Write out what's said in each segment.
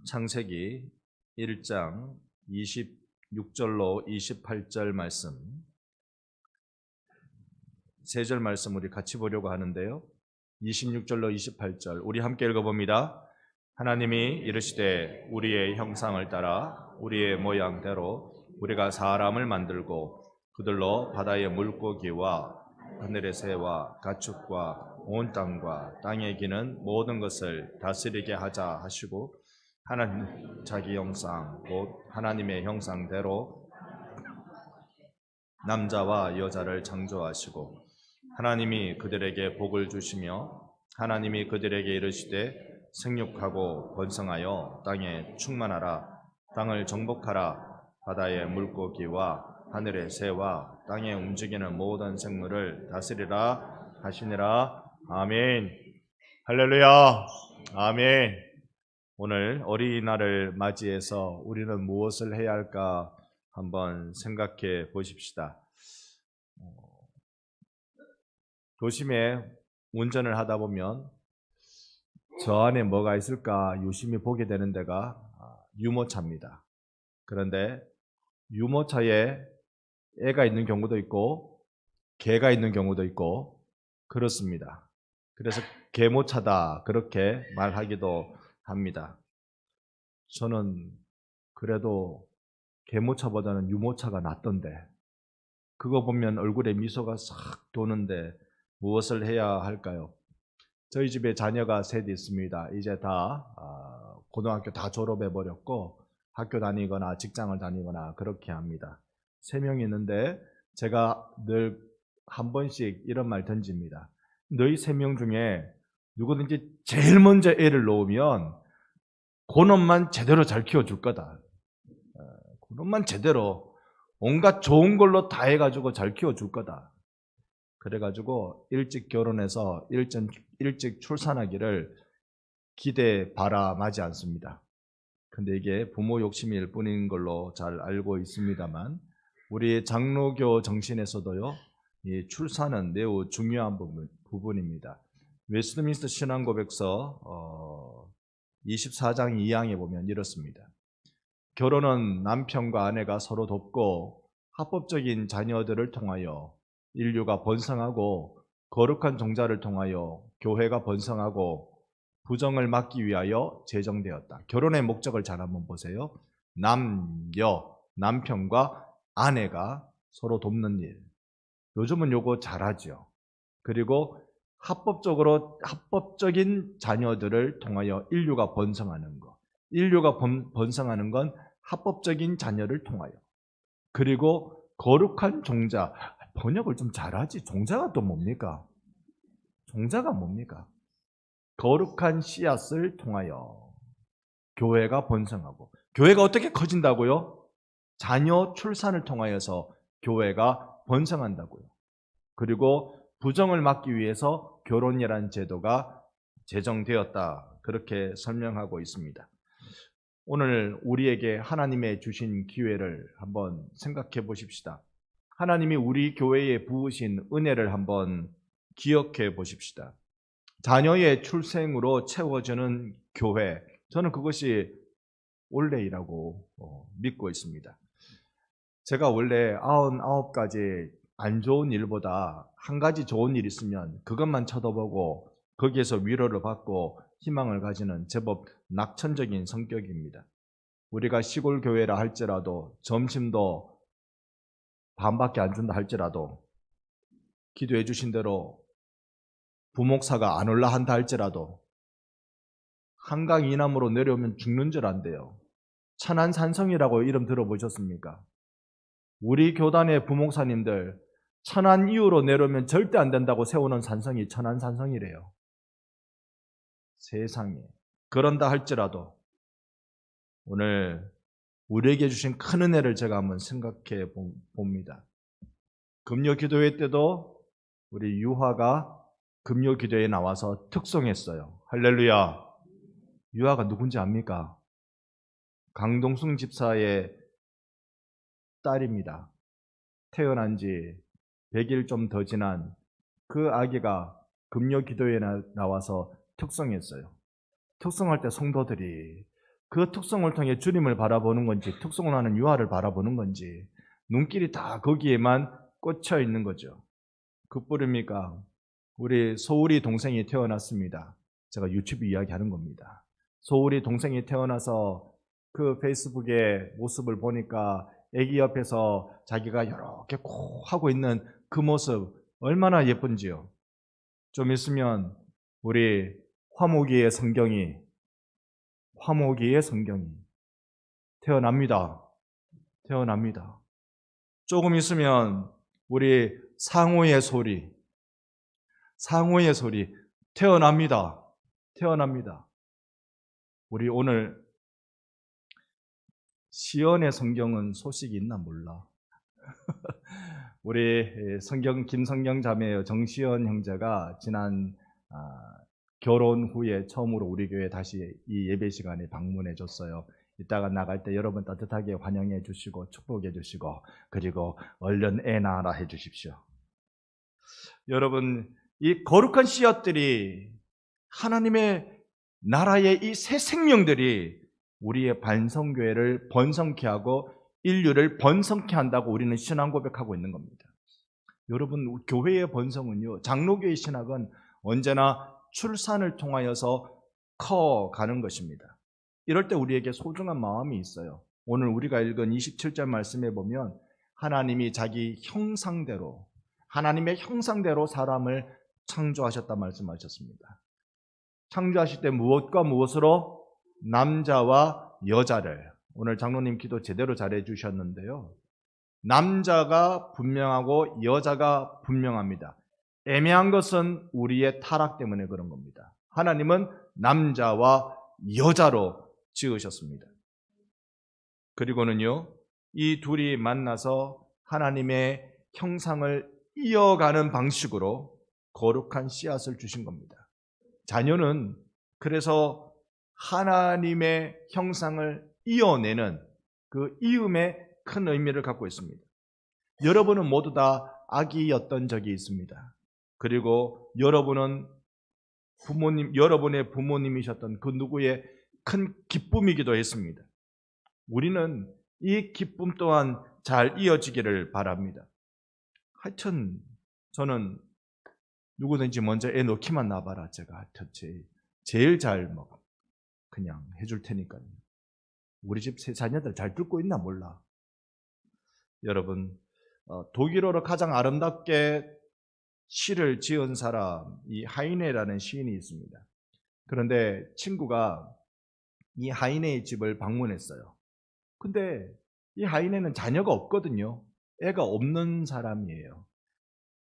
창세기 1장 26절로 28절 말씀, 세 절 말씀 우리 같이 보려고 하는데요. 26절로 28절 우리 함께 읽어봅니다. 하나님이 이르시되 우리의 형상을 따라 우리의 모양대로 우리가 사람을 만들고 그들로 바다의 물고기와 하늘의 새와 가축과 온 땅과 땅에 기는 모든 것을 다스리게 하자 하시고, 하나님 자기 형상 곧 하나님의 형상대로 남자와 여자를 창조하시고, 하나님이 그들에게 복을 주시며 하나님이 그들에게 이르시되 생육하고 번성하여 땅에 충만하라. 땅을 정복하라. 바다의 물고기와 하늘의 새와 땅에 움직이는 모든 생물을 다스리라 하시니라. 아멘. 할렐루야. 아멘. 오늘 어린이날을 맞이해서 우리는 무엇을 해야 할까 한번 생각해 보십시다. 도심에 운전을 하다 보면 저 안에 뭐가 있을까 유심히 보게 되는 데가 유모차입니다. 그런데 유모차에 애가 있는 경우도 있고 개가 있는 경우도 있고 그렇습니다. 그래서 개모차다 그렇게 말하기도 합니다. 저는 그래도 개모차보다는 유모차가 낫던데, 그거 보면 얼굴에 미소가 싹 도는데 무엇을 해야 할까요? 저희 집에 자녀가 셋 있습니다. 이제 다 고등학교 다 졸업해 버렸고 학교 다니거나 직장을 다니거나 그렇게 합니다. 3명이 있는데 제가 늘 한 번씩 이런 말 던집니다. 너희 3명 중에 누구든지 제일 먼저 애를 놓으면 그놈만 제대로 잘 키워줄 거다. 그놈만 제대로 온갖 좋은 걸로 다 해가지고 잘 키워줄 거다. 그래가지고 일찍 결혼해서 일찍 출산하기를 기대 바람하지 않습니다. 근데 이게 부모 욕심일 뿐인 걸로 잘 알고 있습니다만, 우리 장로교 정신에서도요, 이 출산은 매우 중요한 부분입니다. 웨스트민스터 신앙고백서 24장 2항에 보면 이렇습니다. 결혼은 남편과 아내가 서로 돕고 합법적인 자녀들을 통하여 인류가 번성하고 거룩한 종자를 통하여 교회가 번성하고 부정을 막기 위하여 제정되었다. 결혼의 목적을 잘 한번 보세요. 남편과 아내가 서로 돕는 일. 요즘은 요거 잘하죠. 그리고 합법적인 자녀들을 통하여 인류가 번성하는 것. 인류가 번성하는 건 합법적인 자녀를 통하여. 그리고 거룩한 종자. 번역을 좀 잘하지. 종자가 또 뭡니까? 종자가 뭡니까? 거룩한 씨앗을 통하여 교회가 번성하고. 교회가 어떻게 커진다고요? 자녀 출산을 통하여서 교회가 번성한다고요. 그리고 부정을 막기 위해서 결혼이라는 제도가 제정되었다. 그렇게 설명하고 있습니다. 오늘 우리에게 하나님의 주신 기회를 한번 생각해 보십시다. 하나님이 우리 교회에 부으신 은혜를 한번 기억해 보십시다. 자녀의 출생으로 채워주는 교회, 저는 그것이 원래이라고 믿고 있습니다. 제가 원래 99가지 안 좋은 일보다 한 가지 좋은 일 있으면 그것만 쳐다보고 거기에서 위로를 받고 희망을 가지는 제법 낙천적인 성격입니다. 우리가 시골 교회라 할지라도 점심도 반밖에 안 준다 할지라도, 기도해 주신 대로 부목사가 안 올라 한다 할지라도 한강 이남으로 내려오면 죽는 줄 안돼요. 천안산성이라고 이름 들어보셨습니까? 우리 교단의 부목사님들 천안 이후로 내려오면 절대 안 된다고 세우는 산성이 천안산성이래요. 세상에. 그런다 할지라도 오늘 우리에게 주신 큰 은혜를 제가 한번 생각해 봅니다. 금요 기도회 때도 우리 유화가 금요 기도회에 나와서 특송했어요. 할렐루야. 유화가 누군지 압니까? 강동숙 집사의 딸입니다. 태어난 지 100일 좀 더 지난 그 아기가 금요 기도회에 나와서 특송했어요. 특송할 때 성도들이 그 특성을 통해 주님을 바라보는 건지 특성을 하는 유아를 바라보는 건지 눈길이 다 거기에만 꽂혀 있는 거죠. 그뿐입니까? 우리 소울이 동생이 태어났습니다. 제가 유튜브 이야기하는 겁니다. 소울이 동생이 태어나서 그 페이스북의 모습을 보니까 아기 옆에서 자기가 이렇게 코 하고 있는 그 모습 얼마나 예쁜지요. 좀 있으면 우리 화목이의 성경이 태어납니다. 조금 있으면 우리 상호의 소리 태어납니다. 우리 오늘 시연의 성경은 소식이 있나 몰라. 우리 김성경 자매의 정시연 형제가 지난 결혼 후에 처음으로 우리 교회 다시 이 예배 시간에 방문해 줬어요. 이따가 나갈 때 여러분 따뜻하게 환영해 주시고 축복해 주시고 그리고 얼른 애 낳아라 해 주십시오. 여러분, 이 거룩한 씨앗들이 하나님의 나라의 이 새 생명들이 우리의 반성교회를 번성케 하고 인류를 번성케 한다고 우리는 신앙 고백하고 있는 겁니다. 여러분, 교회의 번성은요, 장로교의 신학은 언제나 출산을 통하여서 커가는 것입니다. 이럴 때 우리에게 소중한 마음이 있어요. 오늘 우리가 읽은 27절 말씀에 보면 하나님이 자기 형상대로 하나님의 형상대로 사람을 창조하셨다 말씀하셨습니다. 창조하실 때 무엇과 무엇으로? 남자와 여자를. 오늘 장로님 기도 제대로 잘해 주셨는데요. 남자가 분명하고 여자가 분명합니다. 애매한 것은 우리의 타락 때문에 그런 겁니다. 하나님은 남자와 여자로 지으셨습니다. 그리고는요, 이 둘이 만나서 하나님의 형상을 이어가는 방식으로 거룩한 씨앗을 주신 겁니다. 자녀는 그래서 하나님의 형상을 이어내는 그 이음에 큰 의미를 갖고 있습니다. 여러분은 모두 다 아기였던 적이 있습니다. 그리고 여러분은 여러분의 부모님이셨던 그 누구의 큰 기쁨이기도 했습니다. 우리는 이 기쁨 또한 잘 이어지기를 바랍니다. 하여튼 저는 누구든지 먼저 애 놓기만 놔봐라. 제가 하여튼 제일 잘 그냥 해줄 테니까요. 우리 집 세 자녀들 잘 듣고 있나 몰라. 여러분, 독일어로 가장 아름답게 시를 지은 사람, 이 하이네라는 시인이 있습니다. 그런데 친구가 이 하이네의 집을 방문했어요. 근데 이 하이네는 자녀가 없거든요. 애가 없는 사람이에요.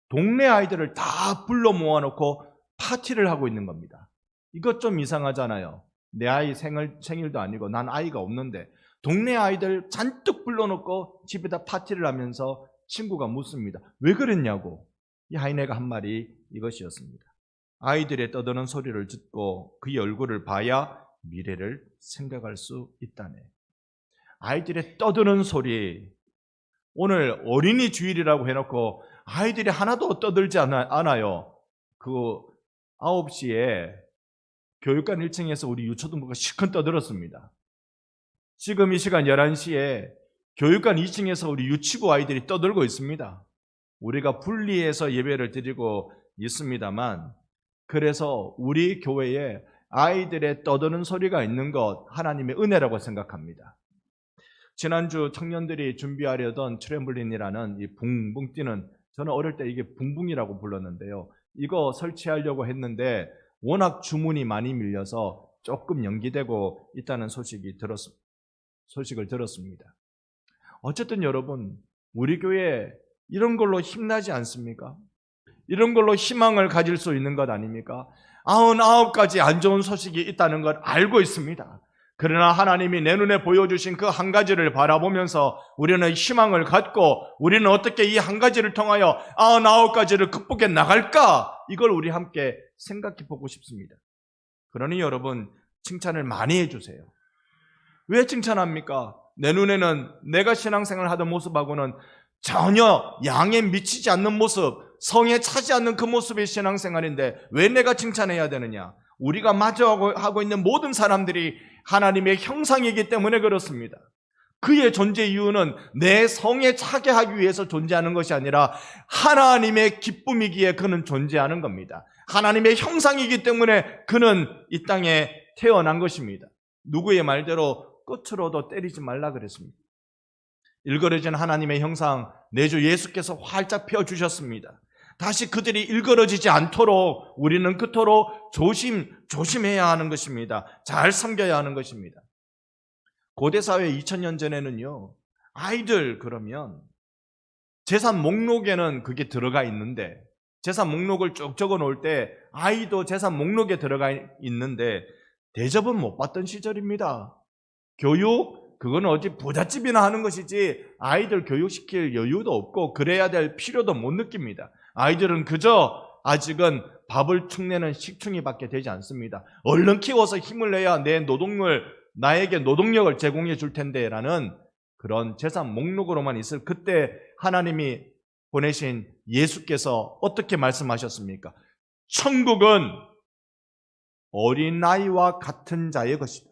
동네 아이들을 다 불러 모아놓고 파티를 하고 있는 겁니다. 이것 좀 이상하잖아요. 내 아이 생일도 아니고 난 아이가 없는데 동네 아이들 잔뜩 불러놓고 집에다 파티를 하면서 친구가 묻습니다. 왜 그랬냐고. 이 하이네가 한 말이 이것이었습니다. 아이들의 떠드는 소리를 듣고 그의 얼굴을 봐야 미래를 생각할 수 있다네. 아이들의 떠드는 소리. 오늘 어린이 주일이라고 해놓고 아이들이 하나도 떠들지 않아요. 그 9시에 교육관 1층에서 우리 유초등부가 실컷 떠들었습니다. 지금 이 시간 11시에 교육관 2층에서 우리 유치부 아이들이 떠들고 있습니다. 우리가 분리해서 예배를 드리고 있습니다만, 그래서 우리 교회에 아이들의 떠드는 소리가 있는 것 하나님의 은혜라고 생각합니다. 지난주 청년들이 준비하려던 트램블린이라는 이 붕붕 뛰는, 저는 어릴 때 이게 붕붕이라고 불렀는데요. 이거 설치하려고 했는데 워낙 주문이 많이 밀려서 조금 연기되고 있다는 소식을 들었습니다. 어쨌든 여러분, 우리 교회 이런 걸로 힘나지 않습니까? 이런 걸로 희망을 가질 수 있는 것 아닙니까? 99가지 안 좋은 소식이 있다는 걸 알고 있습니다. 그러나 하나님이 내 눈에 보여주신 그 한 가지를 바라보면서 우리는 희망을 갖고 우리는 어떻게 이 한 가지를 통하여 99가지를 극복해 나갈까? 이걸 우리 함께 생각해 보고 싶습니다. 그러니 여러분, 칭찬을 많이 해주세요. 왜 칭찬합니까? 내 눈에는 내가 신앙생활을 하던 모습하고는 전혀 양에 미치지 않는 모습, 성에 차지 않는 그 모습의 신앙생활인데 왜 내가 칭찬해야 되느냐? 우리가 마주하고 있는 모든 사람들이 하나님의 형상이기 때문에 그렇습니다. 그의 존재 이유는 내 성에 차게 하기 위해서 존재하는 것이 아니라 하나님의 기쁨이기에 그는 존재하는 겁니다. 하나님의 형상이기 때문에 그는 이 땅에 태어난 것입니다. 누구의 말대로 끝으로도 때리지 말라 그랬습니다. 일그러진 하나님의 형상 내 주 예수께서 활짝 펴주셨습니다. 다시 그들이 일그러지지 않도록 우리는 그토록 조심해야 하는 것입니다. 잘 섬겨야 하는 것입니다. 고대사회 2000년 전에는요, 아이들 그러면 재산 목록에는 그게 들어가 있는데, 재산 목록을 쭉 적어 놓을 때 아이도 재산 목록에 들어가 있는데 대접은 못 받던 시절입니다. 교육, 그건 어디 부잣집이나 하는 것이지 아이들 교육시킬 여유도 없고 그래야 될 필요도 못 느낍니다. 아이들은 그저 아직은 밥을 축내는 식충이밖에 되지 않습니다. 얼른 키워서 힘을 내야 나에게 노동력을 제공해 줄 텐데 라는 그런 재산 목록으로만 있을 그때 하나님이 보내신 예수께서 어떻게 말씀하셨습니까? 천국은 어린아이와 같은 자의 것이다.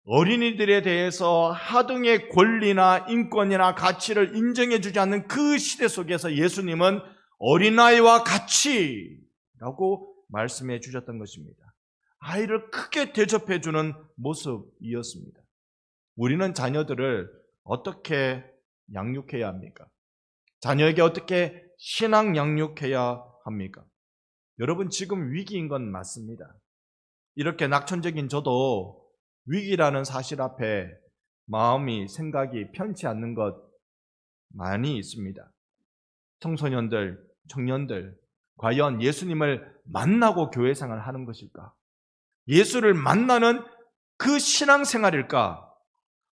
어린이들에 대해서 하등의 권리나 인권이나 가치를 인정해 주지 않는 그 시대 속에서 예수님은 어린아이와 같이 라고 말씀해 주셨던 것입니다. 아이를 크게 대접해 주는 모습이었습니다. 우리는 자녀들을 어떻게 양육해야 합니까? 자녀에게 어떻게 신앙 양육해야 합니까? 여러분, 지금 위기인 건 맞습니다. 이렇게 낙천적인 저도 위기라는 사실 앞에 마음이, 생각이 편치 않는 것 많이 있습니다. 청소년들, 청년들, 과연 예수님을 만나고 교회 생활을 하는 것일까? 예수를 만나는 그 신앙생활일까?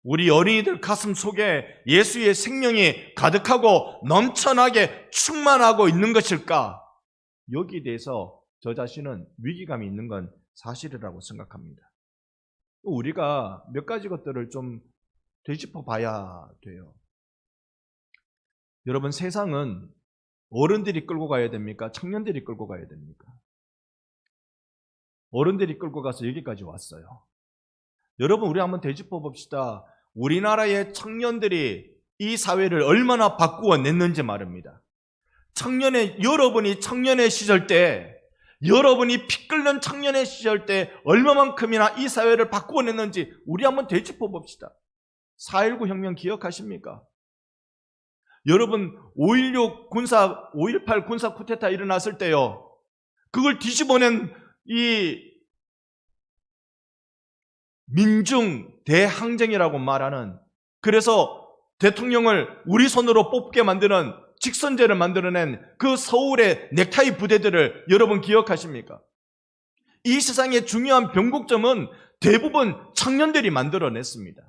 우리 어린이들 가슴 속에 예수의 생명이 가득하고 넘쳐나게 충만하고 있는 것일까? 여기에 대해서 저 자신은 위기감이 있는 건 사실이라고 생각합니다. 우리가 몇 가지 것들을 좀 되짚어 봐야 돼요. 여러분, 세상은 어른들이 끌고 가야 됩니까? 청년들이 끌고 가야 됩니까? 어른들이 끌고 가서 여기까지 왔어요. 여러분, 우리 한번 되짚어 봅시다. 우리나라의 청년들이 이 사회를 얼마나 바꾸어 냈는지 말입니다. 여러분이 청년의 시절 때, 여러분이 피 끓는 청년의 시절 때 얼마만큼이나 이 사회를 바꾸어 냈는지 우리 한번 되짚어 봅시다. 4.19 혁명 기억하십니까? 여러분, 5.18 군사 쿠데타 일어났을 때요, 그걸 뒤집어낸 이 민중 대항쟁이라고 말하는, 그래서 대통령을 우리 손으로 뽑게 만드는 직선제를 만들어낸 그 서울의 넥타이 부대들을 여러분 기억하십니까? 이 세상의 중요한 변곡점은 대부분 청년들이 만들어냈습니다.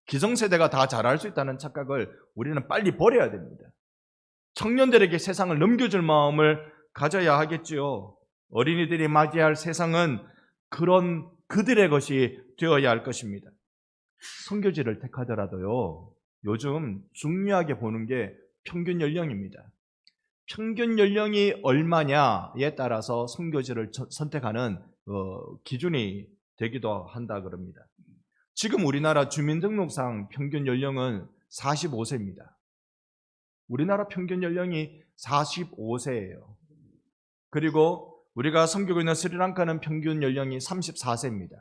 기성세대가 다 잘할 수 있다는 착각을 우리는 빨리 버려야 됩니다. 청년들에게 세상을 넘겨줄 마음을 가져야 하겠지요. 어린이들이 맞이할 세상은 그런 그들의 것이 되어야 할 것입니다. 선교지를 택하더라도요, 요즘 중요하게 보는 게 평균 연령입니다. 평균 연령이 얼마냐에 따라서 선교지를 선택하는 기준이 되기도 한다 그럽니다. 지금 우리나라 주민등록상 평균 연령은 45세입니다. 우리나라 평균 연령이 45세예요. 그리고 우리가 섬기고 있는 스리랑카는 평균 연령이 34세입니다.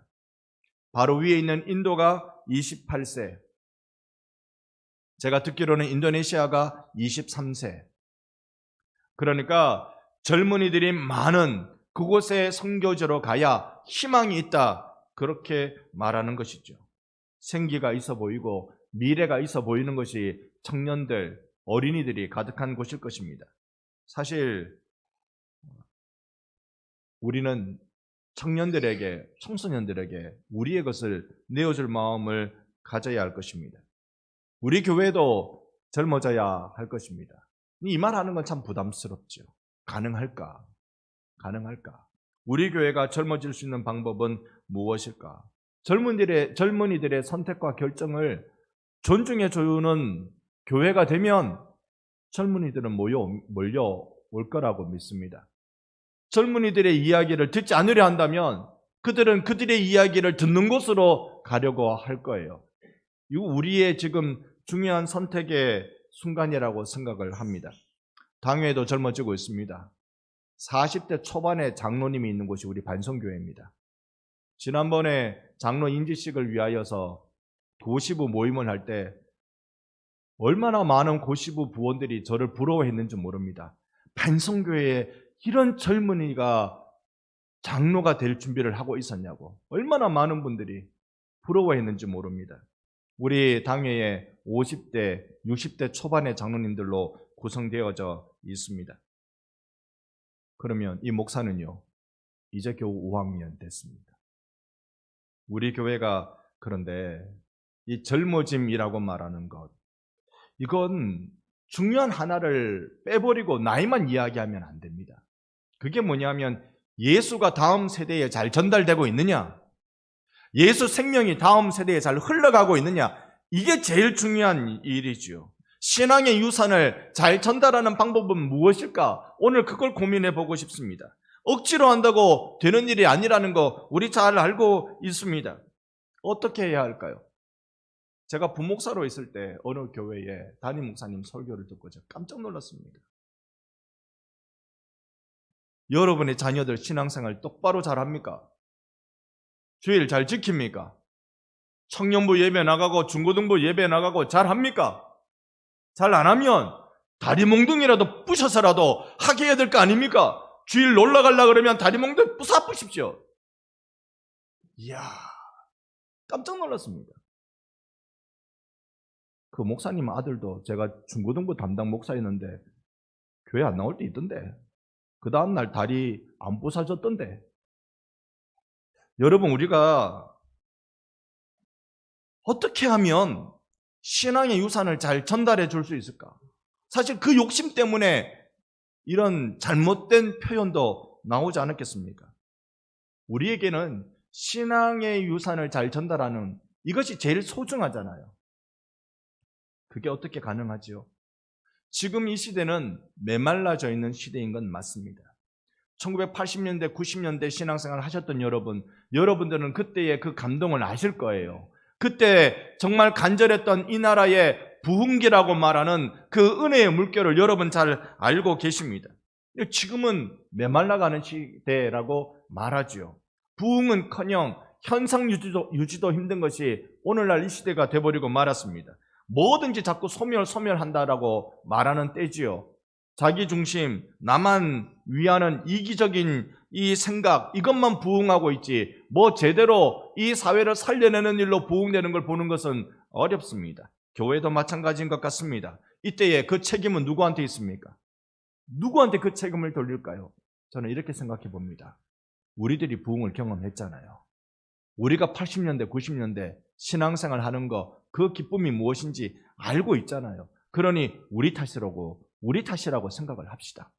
바로 위에 있는 인도가 28세, 제가 듣기로는 인도네시아가 23세. 그러니까 젊은이들이 많은 그곳에 선교지로 가야 희망이 있다, 그렇게 말하는 것이죠. 생기가 있어 보이고 미래가 있어 보이는 것이 청년들, 어린이들이 가득한 곳일 것입니다. 사실 우리는 청년들에게, 청소년들에게 우리의 것을 내어줄 마음을 가져야 할 것입니다. 우리 교회도 젊어져야 할 것입니다. 이 말하는 건 참 부담스럽죠. 가능할까? 우리 교회가 젊어질 수 있는 방법은 무엇일까? 젊은이들의 선택과 결정을 존중해주는 교회가 되면 젊은이들은 몰려올 거라고 믿습니다. 젊은이들의 이야기를 듣지 않으려 한다면 그들은 그들의 이야기를 듣는 곳으로 가려고 할 거예요. 이거 우리의 지금 중요한 선택의 순간이라고 생각을 합니다. 당회도 젊어지고 있습니다. 40대 초반의 장로님이 있는 곳이 우리 반성교회입니다. 지난번에 장로 인지식을 위하여서 고시부 모임을 할 때 얼마나 많은 고시부 부원들이 저를 부러워했는지 모릅니다. 반성교회에 이런 젊은이가 장로가 될 준비를 하고 있었냐고 얼마나 많은 분들이 부러워했는지 모릅니다. 우리 당회에 50대, 60대 초반의 장로님들로 구성되어져 있습니다. 그러면 이 목사는요, 이제 겨우 5학년 됐습니다. 우리 교회가 그런데 이 젊어짐이라고 말하는 것, 이건 중요한 하나를 빼버리고 나이만 이야기하면 안 됩니다. 그게 뭐냐면 예수가 다음 세대에 잘 전달되고 있느냐, 예수 생명이 다음 세대에 잘 흘러가고 있느냐, 이게 제일 중요한 일이지요. 신앙의 유산을 잘 전달하는 방법은 무엇일까? 오늘 그걸 고민해 보고 싶습니다. 억지로 한다고 되는 일이 아니라는 거 우리 잘 알고 있습니다. 어떻게 해야 할까요? 제가 부목사로 있을 때 어느 교회에 담임 목사님 설교를 듣고 제가 깜짝 놀랐습니다. 여러분의 자녀들 신앙생활 똑바로 잘합니까? 주일 잘 지킵니까? 청년부 예배 나가고 중고등부 예배 나가고 잘합니까? 잘 안 하면 다리 몽둥이라도 부셔서라도 하게 해야 될 거 아닙니까? 주일 놀러 가려고 그러면 다리 몽둥이 부숴보십시오. 이야, 깜짝 놀랐습니다. 그 목사님 아들도 제가 중고등부 담당 목사였는데 교회 안 나올 때 있던데, 그 다음날 다리 안 부서졌던데. 여러분, 우리가 어떻게 하면 신앙의 유산을 잘 전달해 줄 수 있을까? 사실 그 욕심 때문에 이런 잘못된 표현도 나오지 않았겠습니까? 우리에게는 신앙의 유산을 잘 전달하는 이것이 제일 소중하잖아요. 그게 어떻게 가능하지요? 지금 이 시대는 메말라져 있는 시대인 건 맞습니다. 1980년대, 90년대 신앙생활 하셨던 여러분들은 그때의 그 감동을 아실 거예요. 그때 정말 간절했던 이 나라의 부흥기라고 말하는 그 은혜의 물결을 여러분 잘 알고 계십니다. 지금은 메말라가는 시대라고 말하죠. 부흥은커녕 현상 유지도 힘든 것이 오늘날 이 시대가 돼버리고 말았습니다. 뭐든지 자꾸 소멸한다라고 말하는 때지요. 자기 중심, 나만 위하는 이기적인 이 생각, 이것만 부흥하고 있지 뭐 제대로 이 사회를 살려내는 일로 부흥되는 걸 보는 것은 어렵습니다. 교회도 마찬가지인 것 같습니다. 이때에 그 책임은 누구한테 있습니까? 누구한테 그 책임을 돌릴까요? 저는 이렇게 생각해 봅니다. 우리들이 부흥을 경험했잖아요. 우리가 80년대, 90년대 신앙생활 하는 거, 그 기쁨이 무엇인지 알고 있잖아요. 그러니 우리 탓이라고 생각을 합시다.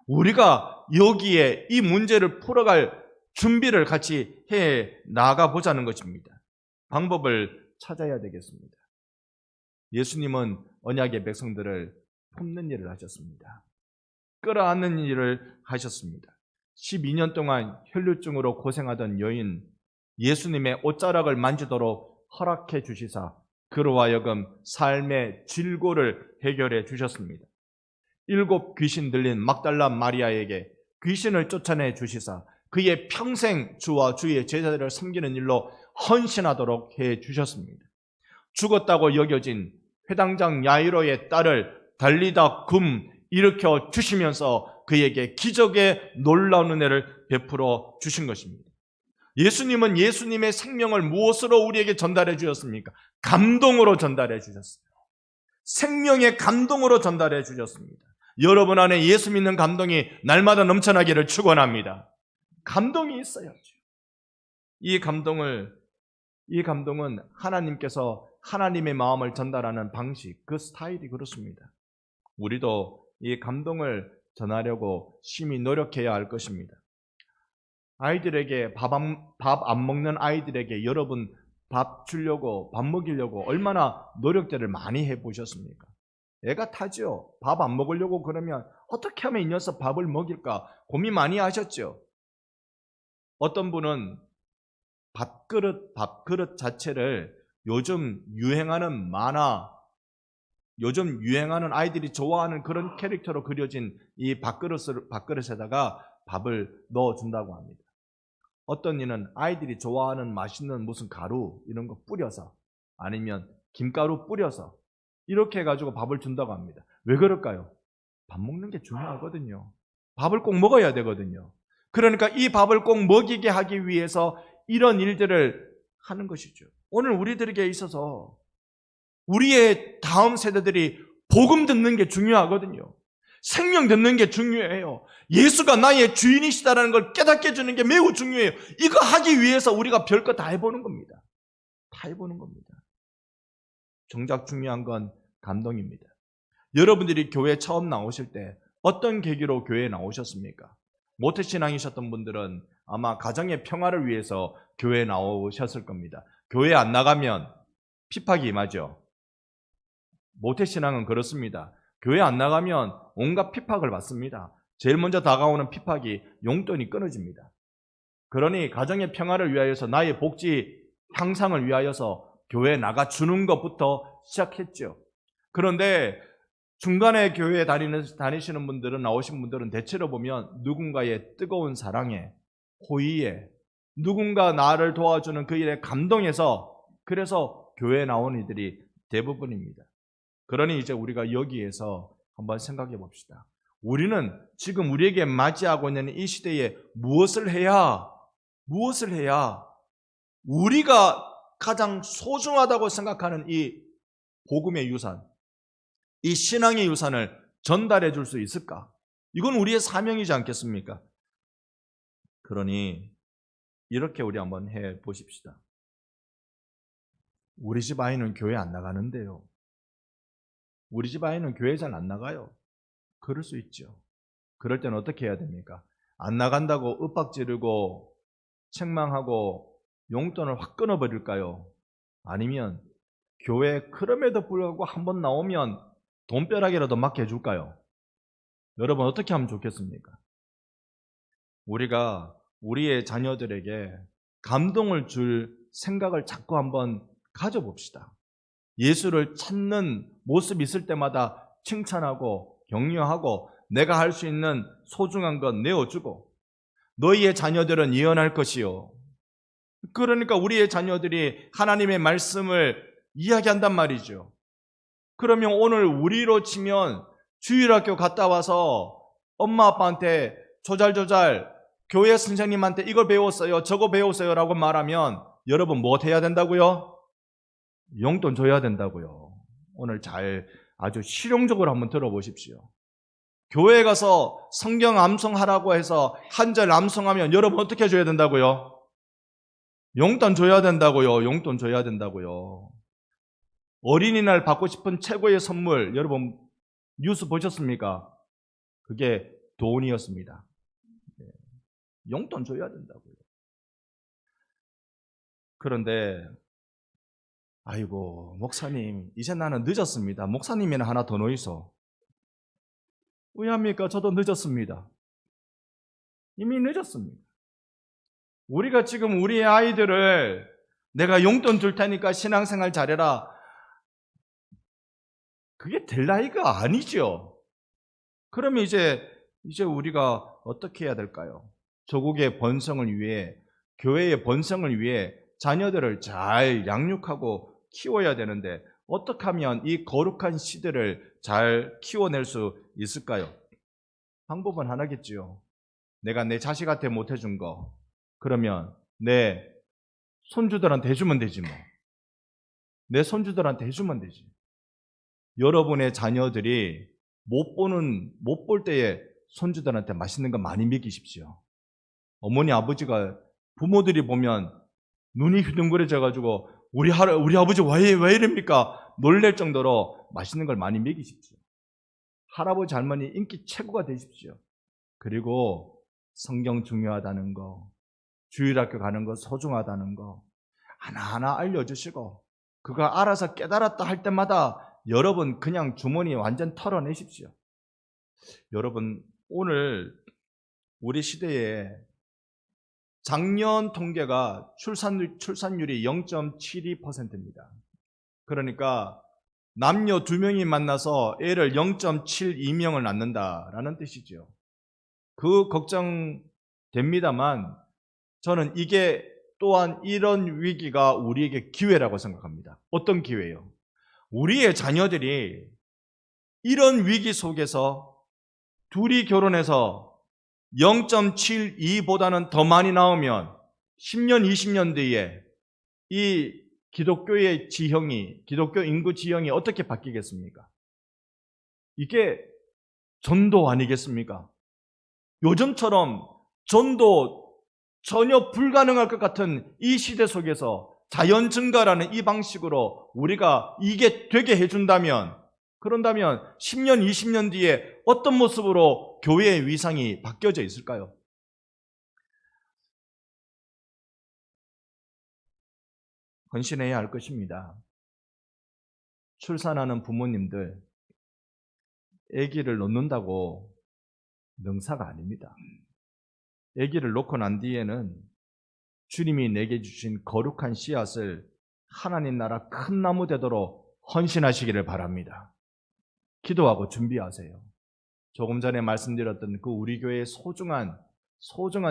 우리가 여기에 이 문제를 풀어갈 준비를 같이 해 나가보자는 것입니다. 방법을 찾아야 되겠습니다. 예수님은 언약의 백성들을 품는 일을 하셨습니다. 끌어안는 일을 하셨습니다. 12년 동안 혈류증으로 고생하던 여인, 예수님의 옷자락을 만지도록 허락해 주시사 그로 하여금 삶의 질고를 해결해 주셨습니다. 7 귀신 들린 막달라 마리아에게 귀신을 쫓아내 주시사 그의 평생 주와 주의 제자들을 섬기는 일로 헌신하도록 해 주셨습니다. 죽었다고 여겨진 회당장 야이로의 딸을 달리다 일으켜 주시면서 그에게 기적의 놀라운 은혜를 베풀어 주신 것입니다. 예수님은 예수님의 생명을 무엇으로 우리에게 전달해 주셨습니까? 감동으로 전달해 주셨어요. 생명의 감동으로 전달해 주셨습니다. 여러분 안에 예수 믿는 감동이 날마다 넘쳐나기를 축원합니다. 감동이 있어야죠. 이 감동은 하나님께서 하나님의 마음을 전달하는 방식, 그 스타일이 그렇습니다. 우리도 이 감동을 전하려고 심히 노력해야 할 것입니다. 아이들에게 밥 안 먹는 아이들에게 여러분 밥 주려고, 밥 먹이려고 얼마나 노력들을 많이 해보셨습니까? 애가 타죠. 밥 안 먹으려고 그러면 어떻게 하면 이 녀석 밥을 먹일까 고민 많이 하셨죠. 어떤 분은 밥그릇 자체를 요즘 유행하는 만화, 요즘 유행하는 아이들이 좋아하는 그런 캐릭터로 그려진 이 밥그릇에다가 밥을 넣어준다고 합니다. 어떤 이는 아이들이 좋아하는 맛있는 무슨 가루 이런 거 뿌려서 아니면 김가루 뿌려서 이렇게 해가지고 밥을 준다고 합니다. 왜 그럴까요? 밥 먹는 게 중요하거든요. 밥을 꼭 먹어야 되거든요. 그러니까 이 밥을 꼭 먹이게 하기 위해서 이런 일들을 하는 것이죠. 오늘 우리들에게 있어서 우리의 다음 세대들이 복음 듣는 게 중요하거든요. 생명 듣는 게 중요해요. 예수가 나의 주인이시다라는 걸 깨닫게 해주는 게 매우 중요해요. 이거 하기 위해서 우리가 별거 다 해보는 겁니다. 다 해보는 겁니다. 정작 중요한 건 감동입니다. 여러분들이 교회 처음 나오실 때 어떤 계기로 교회에 나오셨습니까? 모태신앙이셨던 분들은 아마 가정의 평화를 위해서 교회에 나오셨을 겁니다. 교회 안 나가면 핍박이 임하죠. 모태신앙은 그렇습니다. 교회 안 나가면 온갖 핍박을 받습니다. 제일 먼저 다가오는 핍박이 용돈이 끊어집니다. 그러니 가정의 평화를 위하여서 나의 복지 향상을 위하여서 교회에 나가주는 것부터 시작했죠. 그런데 중간에 교회에 다니시는 분들은, 나오신 분들은 대체로 보면 누군가의 뜨거운 사랑에, 호의에, 누군가 나를 도와주는 그 일에 감동해서, 그래서 교회에 나온 이들이 대부분입니다. 그러니 이제 우리가 여기에서 한번 생각해 봅시다. 우리는 지금 우리에게 맞이하고 있는 이 시대에 무엇을 해야 우리가 가장 소중하다고 생각하는 이 복음의 유산, 이 신앙의 유산을 전달해 줄 수 있을까? 이건 우리의 사명이지 않겠습니까? 그러니 이렇게 우리 한번 해 보십시다. 우리 집 아이는 교회 안 나가는데요. 우리 집 아이는 교회 잘 안 나가요. 그럴 수 있죠. 그럴 때는 어떻게 해야 됩니까? 안 나간다고 윽박 지르고 책망하고 용돈을 확 끊어버릴까요? 아니면 교회 그럼에도 불구하고 한번 나오면 돈벼락이라도 맞게 해줄까요? 여러분 어떻게 하면 좋겠습니까? 우리가 우리의 자녀들에게 감동을 줄 생각을 자꾸 한번 가져봅시다. 예수를 찾는 모습이 있을 때마다 칭찬하고 격려하고 내가 할 수 있는 소중한 것 내어주고, 너희의 자녀들은 예언할 것이요. 그러니까 우리의 자녀들이 하나님의 말씀을 이야기한단 말이죠. 그러면 오늘 우리로 치면 주일학교 갔다 와서 엄마 아빠한테 조잘조잘 교회 선생님한테 이걸 배웠어요, 저거 배웠어요 라고 말하면 여러분 뭐 해야 된다고요? 용돈 줘야 된다고요. 오늘 아주 실용적으로 한번 들어보십시오. 교회에 가서 성경 암송하라고 해서 한 절 암송하면 여러분 어떻게 해줘야 된다고요? 용돈 줘야 된다고요. 용돈 줘야 된다고요. 어린이날 받고 싶은 최고의 선물, 여러분 뉴스 보셨습니까? 그게 돈이었습니다. 용돈 줘야 된다고요. 그런데 아이고 목사님 이제 나는 늦었습니다. 목사님이나 하나 더 넣이소. 왜합니까? 저도 늦었습니다. 이미 늦었습니다. 우리가 지금 우리의 아이들을 내가 용돈 줄 테니까 신앙생활 잘해라, 그게 될 나이가 아니죠. 그러면 이제 우리가 어떻게 해야 될까요? 조국의 번성을 위해, 교회의 번성을 위해 자녀들을 잘 양육하고 키워야 되는데 어떻게 하면 이 거룩한 시대를 잘 키워낼 수 있을까요? 방법은 하나겠지요. 내가 내 자식한테 못 해준 거, 그러면 내 손주들한테 해주면 되지 뭐. 내 손주들한테 해주면 되지. 여러분의 자녀들이 못 볼 때에 손주들한테 맛있는 거 많이 먹이십시오. 어머니 아버지가, 부모들이 보면 눈이 휘둥그레져가지고 우리 아버지 왜 이럽니까? 놀랄 정도로 맛있는 걸 많이 먹이십시오. 할아버지 할머니 인기 최고가 되십시오. 그리고 성경 중요하다는 거, 주일학교 가는 거 소중하다는 거 하나하나 알려주시고, 그거 알아서 깨달았다 할 때마다 여러분 그냥 주머니 완전 털어내십시오. 여러분 오늘 우리 시대에 작년 통계가 출산율이 0.72%입니다. 그러니까 남녀 2명이 만나서 애를 0.72명을 낳는다라는 뜻이죠. 그 걱정됩니다만 저는 이게 또한 이런 위기가 우리에게 기회라고 생각합니다. 어떤 기회예요? 우리의 자녀들이 이런 위기 속에서 둘이 결혼해서 0.72보다는 더 많이 나오면 10년, 20년 뒤에 이 기독교의 지형이, 기독교 인구 지형이 어떻게 바뀌겠습니까? 이게 전도 아니겠습니까? 요즘처럼 전도 전혀 불가능할 것 같은 이 시대 속에서 자연 증가라는 이 방식으로 우리가 이게 되게 해준다면, 그런다면 10년, 20년 뒤에 어떤 모습으로 교회의 위상이 바뀌어져 있을까요? 헌신해야 할 것입니다. 출산하는 부모님들, 아기를 놓는다고 능사가 아닙니다. 아기를 놓고 난 뒤에는 주님이 내게 주신 거룩한 씨앗을 하나님 나라 큰 나무 되도록 헌신하시기를 바랍니다. 기도하고 준비하세요. 조금 전에 말씀드렸던 그 우리 교회의 소중한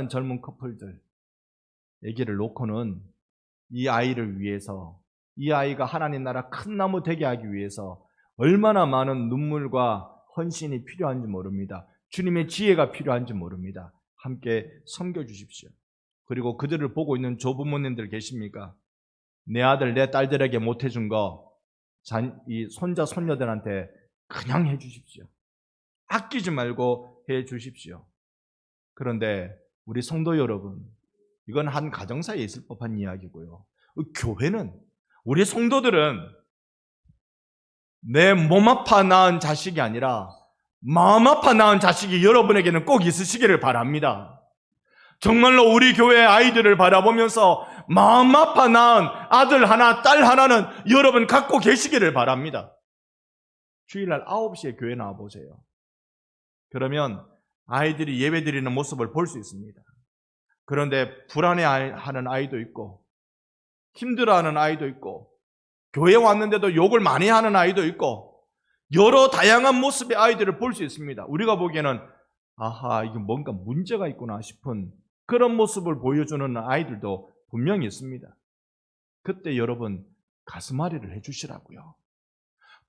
젊은 커플들, 아기를 놓고는 이 아이를 위해서, 이 아이가 하나님 나라 큰 나무 되게 하기 위해서 얼마나 많은 눈물과 헌신이 필요한지 모릅니다. 주님의 지혜가 필요한지 모릅니다. 함께 섬겨주십시오. 그리고 그들을 보고 있는 조부모님들 계십니까? 내 아들, 내 딸들에게 못해준 거 이 손자, 손녀들한테 그냥 해주십시오. 아끼지 말고 해주십시오. 그런데 우리 성도 여러분, 이건 한 가정사에 있을 법한 이야기고요. 교회는, 우리 성도들은 내 몸 아파 낳은 자식이 아니라 마음 아파 낳은 자식이 여러분에게는 꼭 있으시기를 바랍니다. 정말로 우리 교회 아이들을 바라보면서 마음 아파 낳은 아들 하나, 딸 하나는 여러분 갖고 계시기를 바랍니다. 주일날 9시에 교회 나와보세요. 그러면 아이들이 예배드리는 모습을 볼 수 있습니다. 그런데 불안해하는 아이도 있고, 힘들어하는 아이도 있고, 교회 왔는데도 욕을 많이 하는 아이도 있고, 여러 다양한 모습의 아이들을 볼 수 있습니다. 우리가 보기에는 아하, 이게 뭔가 문제가 있구나 싶은 그런 모습을 보여주는 아이들도 분명히 있습니다. 그때 여러분 가슴앓이를 해주시라고요.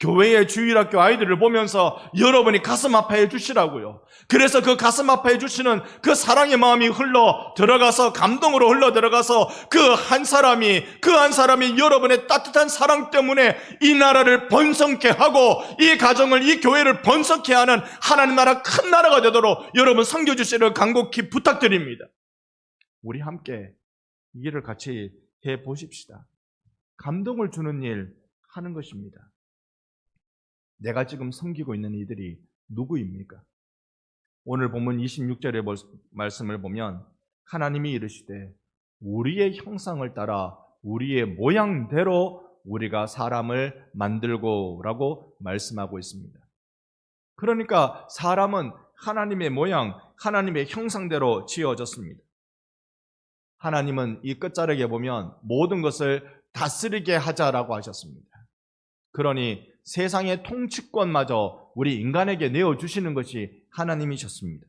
교회의 주일학교 아이들을 보면서 여러분이 가슴 아파해 주시라고요. 그래서 그 가슴 아파해 주시는 그 사랑의 마음이 흘러 들어가서, 감동으로 흘러 들어가서 그 한 사람이 여러분의 따뜻한 사랑 때문에 이 나라를 번성케 하고 이 가정을, 이 교회를 번성케 하는 하나님 나라 큰 나라가 되도록 여러분 섬겨주시를 간곡히 부탁드립니다. 우리 함께 이 일을 같이 해 보십시다. 감동을 주는 일 하는 것입니다. 내가 지금 섬기고 있는 이들이 누구입니까? 오늘 본문 26절의 말씀을 보면 하나님이 이르시되 우리의 형상을 따라 우리의 모양대로 우리가 사람을 만들고 라고 말씀하고 있습니다. 그러니까 사람은 하나님의 모양, 하나님의 형상대로 지어졌습니다. 하나님은 이 끝자락에 보면 모든 것을 다스리게 하자라고 하셨습니다. 그러니 세상의 통치권마저 우리 인간에게 내어주시는 것이 하나님이셨습니다.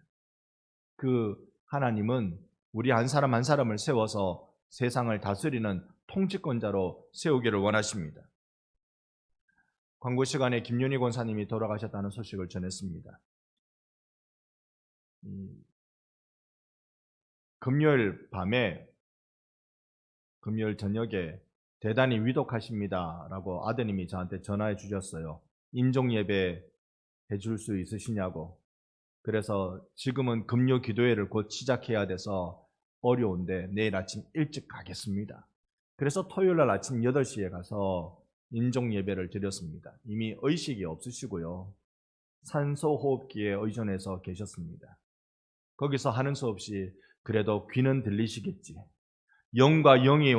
그 하나님은 우리 한 사람 한 사람을 세워서 세상을 다스리는 통치권자로 세우기를 원하십니다. 광고 시간에 김윤희 권사님이 돌아가셨다는 소식을 전했습니다. 금요일 저녁에 대단히 위독하십니다 라고 아드님이 저한테 전화해 주셨어요. 임종예배 해줄 수 있으시냐고. 그래서 지금은 금요 기도회를 곧 시작해야 돼서 어려운데 내일 아침 일찍 가겠습니다. 그래서 토요일날 아침 8시에 가서 임종예배를 드렸습니다. 이미 의식이 없으시고요. 산소호흡기에 의존해서 계셨습니다. 거기서 하는 수 없이 그래도 귀는 들리시겠지, 영과 영이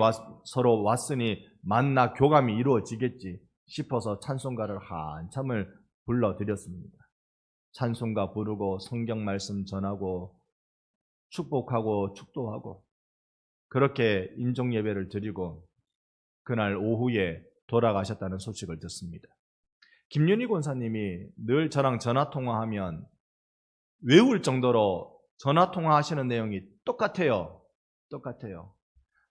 서로 왔으니 만나 교감이 이루어지겠지 싶어서 찬송가를 한참을 불러드렸습니다. 찬송가 부르고 성경 말씀 전하고 축복하고 축도하고 그렇게 인종 예배를 드리고 그날 오후에 돌아가셨다는 소식을 듣습니다. 김윤희 권사님이 늘 저랑 전화통화하면 외울 정도로 전화통화하시는 내용이 똑같아요.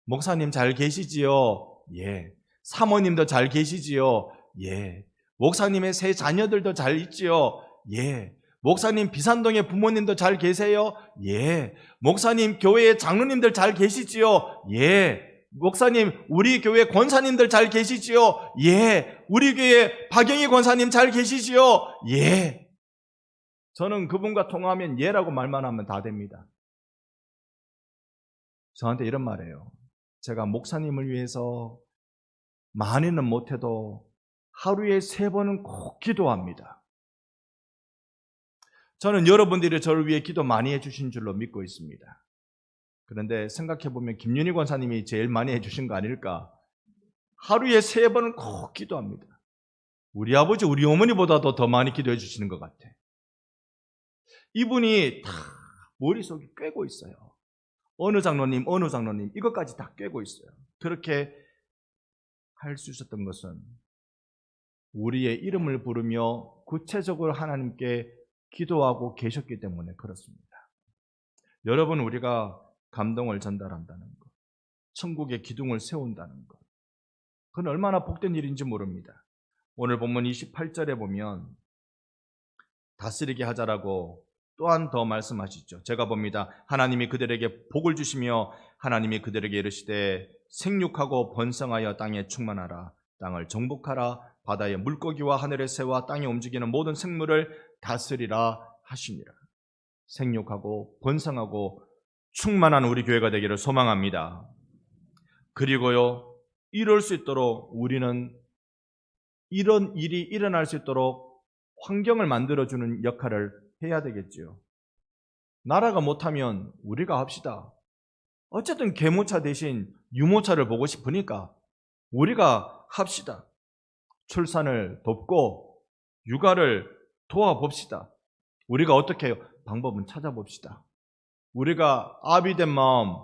목사님 잘 계시지요? 예. 사모님도 잘 계시지요? 예. 목사님의 세 자녀들도 잘 있지요? 예. 목사님 비산동의 부모님도 잘 계세요? 예. 목사님 교회의 장로님들 잘 계시지요? 예. 목사님 우리 교회 권사님들 잘 계시지요? 예. 우리 교회 박영희 권사님 잘 계시지요? 예. 저는 그분과 통화하면 예라고 말만 하면 다 됩니다. 저한테 이런 말이에요. 제가 목사님을 위해서 많이는 못해도 하루에 3번은 꼭 기도합니다. 저는 여러분들이 저를 위해 기도 많이 해주신 줄로 믿고 있습니다. 그런데 생각해보면 김윤희 권사님이 제일 많이 해주신 거 아닐까? 하루에 3번은 꼭 기도합니다. 우리 아버지, 우리 어머니보다도 더 많이 기도해 주시는 것 같아. 이분이 다 머릿속에 꿰고 있어요. 어느 장로님 이것까지 다 꿰고 있어요. 그렇게 할 수 있었던 것은 우리의 이름을 부르며 구체적으로 하나님께 기도하고 계셨기 때문에 그렇습니다. 여러분, 우리가 감동을 전달한다는 것, 천국의 기둥을 세운다는 것, 그건 얼마나 복된 일인지 모릅니다. 오늘 본문 28절에 보면 다스리게 하자라고 또한 더 말씀하시죠. 제가 봅니다. 하나님이 그들에게 복을 주시며 하나님이 그들에게 이르시되 생육하고 번성하여 땅에 충만하라. 땅을 정복하라. 바다의 물고기와 하늘의 새와 땅에 움직이는 모든 생물을 다스리라 하시니라. 생육하고 번성하고 충만한 우리 교회가 되기를 소망합니다. 그리고요, 이럴 수 있도록 우리는 이런 일이 일어날 수 있도록 환경을 만들어주는 역할을 해야 되겠지요. 나라가 못하면 우리가 합시다. 어쨌든 계모차 대신 유모차를 보고 싶으니까 우리가 합시다. 출산을 돕고 육아를 도와봅시다. 우리가 어떻게 해요? 방법은 찾아봅시다. 우리가 아비 된 마음,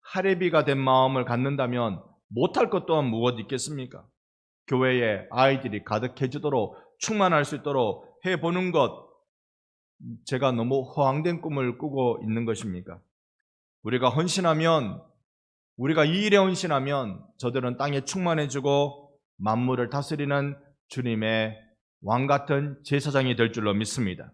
하레비가 된 마음을 갖는다면 못할 것 또한 무엇 있겠습니까? 교회에 아이들이 가득해지도록 충만할 수 있도록 해보는 것, 제가 너무 허황된 꿈을 꾸고 있는 것입니까? 우리가 헌신하면, 우리가 이 일에 헌신하면 저들은 땅에 충만해지고 만물을 다스리는 주님의 왕같은 제사장이 될 줄로 믿습니다.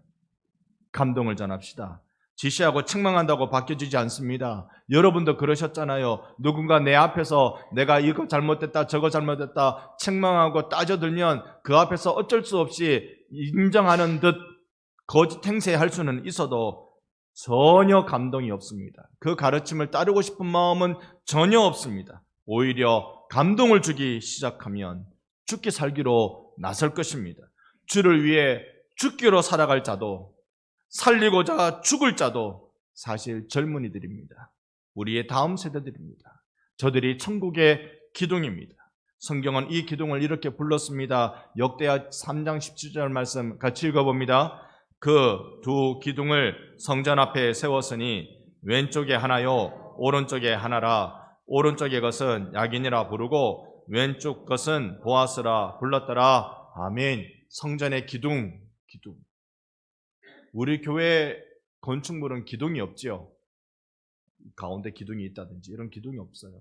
감동을 전합시다. 지시하고 책망한다고 바뀌어지지 않습니다. 여러분도 그러셨잖아요. 누군가 내 앞에서 내가 이거 잘못됐다 저거 잘못됐다 책망하고 따져들면 그 앞에서 어쩔 수 없이 인정하는 듯 거짓 행세할 수는 있어도 전혀 감동이 없습니다. 그 가르침을 따르고 싶은 마음은 전혀 없습니다. 오히려 감동을 주기 시작하면 죽기 살기로 나설 것입니다. 주를 위해 죽기로 살아갈 자도 살리고자 죽을 자도 사실 젊은이들입니다. 우리의 다음 세대들입니다. 저들이 천국의 기둥입니다. 성경은 이 기둥을 이렇게 불렀습니다. 역대하 3장 17절 말씀 같이 읽어봅니다. 그 두 기둥을 성전 앞에 세웠으니 왼쪽에 하나요 오른쪽에 하나라. 오른쪽의 것은 야긴이라 부르고 왼쪽 것은 보아스라 불렀더라. 아멘. 성전의 기둥. 우리 교회 건축물은 기둥이 없지요. 가운데 기둥이 있다든지 이런 기둥이 없어요.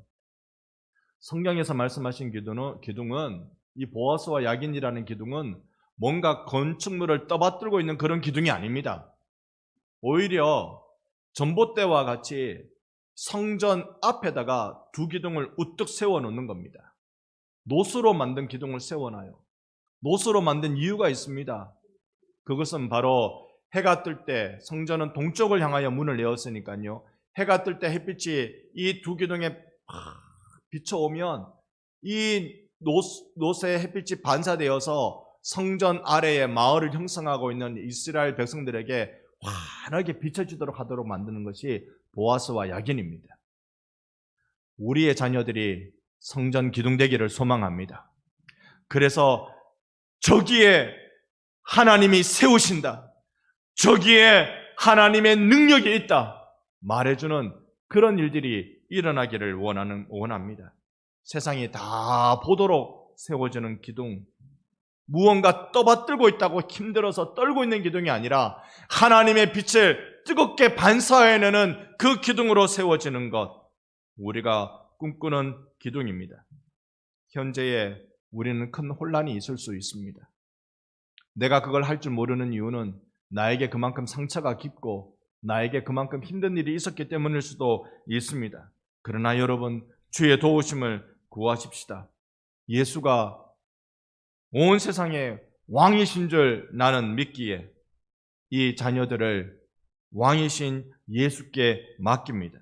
성경에서 말씀하신 기둥은 이 보아스와 야긴이라는 기둥은 뭔가 건축물을 떠받들고 있는 그런 기둥이 아닙니다. 오히려 전봇대와 같이 성전 앞에다가 두 기둥을 우뚝 세워놓는 겁니다. 노수로 만든 기둥을 세워놔요. 노수로 만든 이유가 있습니다. 그것은 바로 해가 뜰 때, 성전은 동쪽을 향하여 문을 열었으니까요. 해가 뜰 때 햇빛이 이 두 기둥에 비춰오면 이 노스의 햇빛이 반사되어서 성전 아래에 마을을 형성하고 있는 이스라엘 백성들에게 환하게 비춰지도록 하도록 만드는 것이 보아스와 야긴입니다. 우리의 자녀들이 성전 기둥 되기를 소망합니다. 그래서 저기에 하나님이 세우신다. 저기에 하나님의 능력이 있다. 말해주는 그런 일들이 일어나기를 원합니다. 세상이 다 보도록 세워지는 기둥, 무언가 떠받들고 있다고 힘들어서 떨고 있는 기둥이 아니라 하나님의 빛을 뜨겁게 반사해내는 그 기둥으로 세워지는 것, 우리가 꿈꾸는 기둥입니다. 현재에 우리는 큰 혼란이 있을 수 있습니다. 내가 그걸 할 줄 모르는 이유는 나에게 그만큼 상처가 깊고 나에게 그만큼 힘든 일이 있었기 때문일 수도 있습니다. 그러나 여러분, 주의 도우심을 구하십시다. 예수가 온 세상의 왕이신 줄 나는 믿기에 이 자녀들을 왕이신 예수께 맡깁니다.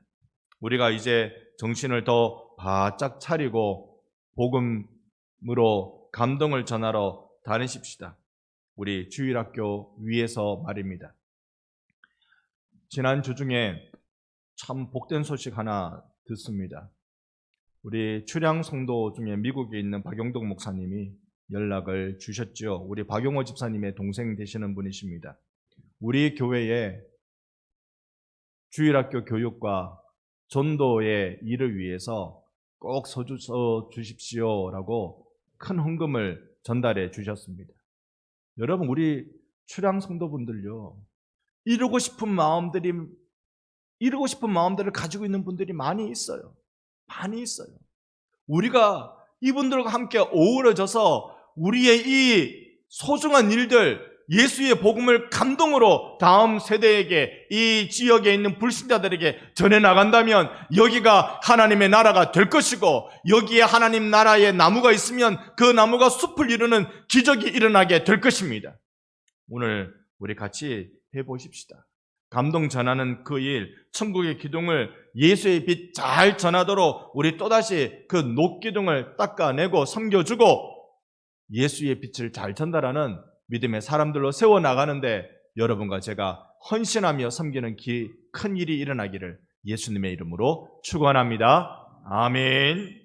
우리가 이제 정신을 더 바짝 차리고 복음으로 감동을 전하러 다니십시다. 우리 주일학교 위에서 말입니다. 지난 주 중에 참 복된 소식 하나 듣습니다. 우리 출양 성도 중에 미국에 있는 박용덕 목사님이 연락을 주셨죠. 우리 박용호 집사님의 동생 되시는 분이십니다. 우리 교회에 주일학교 교육과 전도의 일을 위해서 꼭 서주서 주십시오라고 큰 헌금을 전달해 주셨습니다. 여러분, 우리 출양 성도분들요, 이루고 싶은 마음들을 가지고 있는 분들이 많이 있어요. 많이 있어요. 우리가 이분들과 함께 어우러져서 우리의 이 소중한 일들, 예수의 복음을 감동으로 다음 세대에게, 이 지역에 있는 불신자들에게 전해나간다면 여기가 하나님의 나라가 될 것이고, 여기에 하나님 나라의 나무가 있으면 그 나무가 숲을 이루는 기적이 일어나게 될 것입니다. 오늘 우리 같이 해보십시다. 감동 전하는 그 일, 천국의 기둥을, 예수의 빛 잘 전하도록 우리 또다시 그 녹기둥을 닦아내고 섬겨주고 예수의 빛을 잘 전달하는 믿음의 사람들로 세워나가는데 여러분과 제가 헌신하며 섬기는 큰 일이 일어나기를 예수님의 이름으로 축원합니다. 아멘.